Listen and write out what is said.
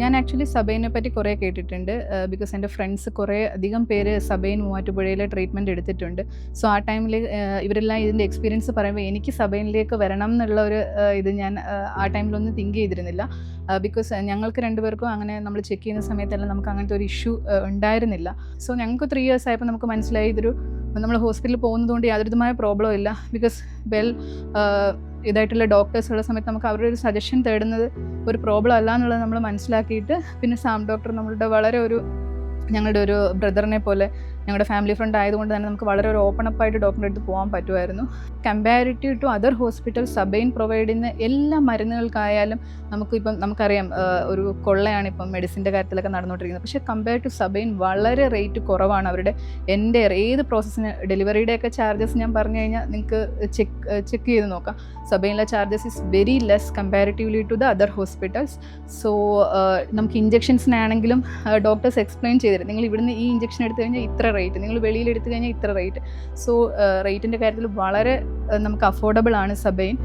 ഞാൻ ആക്ച്വലി സബൈനെ പറ്റി കുറേ കേട്ടിട്ടുണ്ട്. ബിക്കോസ് എൻ്റെ ഫ്രണ്ട്സ് കുറേ അധികം പേര് സബൈൻ മൂവാറ്റുപുഴയിലെ ട്രീറ്റ്മെൻറ്റ് എടുത്തിട്ടുണ്ട്. സോ ആ ടൈമിൽ ഇവരെല്ലാം ഇതിൻ്റെ എക്സ്പീരിയൻസ് പറയുമ്പോൾ എനിക്ക് സബൈനിലേക്ക് വരണം എന്നുള്ള ഒരു ഇത് ഞാൻ ആ ടൈമിലൊന്നും തിങ്ക് ചെയ്തിരുന്നില്ല. ബിക്കോസ് ഞങ്ങൾക്ക് 2 പേർക്കും അങ്ങനെ നമ്മൾ ചെക്ക് ചെയ്യുന്ന സമയത്തെല്ലാം നമുക്ക് അങ്ങനത്തെ ഒരു ഇഷ്യൂ ഉണ്ടായിരുന്നില്ല. സോ ഞങ്ങൾക്ക് 3 ഇയേഴ്സ് ആയപ്പോൾ നമുക്ക് മനസ്സിലായി ഇതൊരു നമ്മൾ ഹോസ്പിറ്റലിൽ പോകുന്നതുകൊണ്ട് യാതൊരു വിധമായ പ്രോബ്ലം ഇല്ല. ബിക്കോസ് വെൽ ഇതായിട്ടുള്ള ഡോക്ടേഴ്സ് ഉള്ള സമയത്ത് നമുക്ക് അവരുടെ ഒരു സജഷൻ തേടുന്നത് ഒരു പ്രോബ്ലം അല്ല എന്നുള്ളത് നമ്മൾ മനസ്സിലാക്കിയിട്ട് പിന്നെ സാം ഡോക്ടർ നമ്മളുടെ വളരെ ഞങ്ങളുടെ ഒരു ബ്രദറിനെ പോലെ ഞങ്ങളുടെ ഫാമിലി ഫ്രണ്ട് ആയതുകൊണ്ട് തന്നെ നമുക്ക് വളരെ ഒരു ഓപ്പൺ അപ്പ് ആയിട്ട് ഡോക്ടറിൻ്റെ അടുത്ത് പോകാൻ പറ്റുമായിരുന്നു. കമ്പാരിറ്റീവ് ടു അതർ ഹോസ്പിറ്റൽ സബൈൻ പ്രൊവൈഡ് ചെയ്യുന്ന എല്ലാ മരുന്നുകൾക്കായാലും നമുക്കറിയാം ഒരു കൊള്ളയാണ് ഇപ്പം മെഡിസിൻ്റെ കാര്യത്തിലൊക്കെ നടന്നുകൊണ്ടിരിക്കുന്നത്. പക്ഷേ കമ്പയർ ടു സബൈൻ വളരെ റേറ്റ് കുറവാണ്. അവരുടെ ഏത് പ്രോസസ്സിന് ഡെലിവറിയുടെയൊക്കെ ചാർജസ് ഞാൻ പറഞ്ഞു കഴിഞ്ഞാൽ നിങ്ങൾക്ക് ചെക്ക് ചെയ്ത് നോക്കാം. സബൈനിലെ charges is very less comparatively to the other hospitals. So നമുക്ക് ഇഞ്ചെക്ഷൻസിനാണെങ്കിലും ഡോക്ടേഴ്സ് എക്സ്പ്ലെയിൻ ചെയ്തിരുന്നു, നിങ്ങൾ ഇവിടുന്ന് ഈ ഇഞ്ചെക്ഷൻ എടുത്തു കഴിഞ്ഞാൽ ഇത്ര റേറ്റ്, നിങ്ങൾ വെളിയിൽ എടുത്തു കഴിഞ്ഞാൽ ഇത്ര റേറ്റ്. സോ റേറ്റിൻ്റെ കാര്യത്തിൽ വളരെ നമുക്ക് അഫോർഡബിൾ ആണ് സബൈൻ.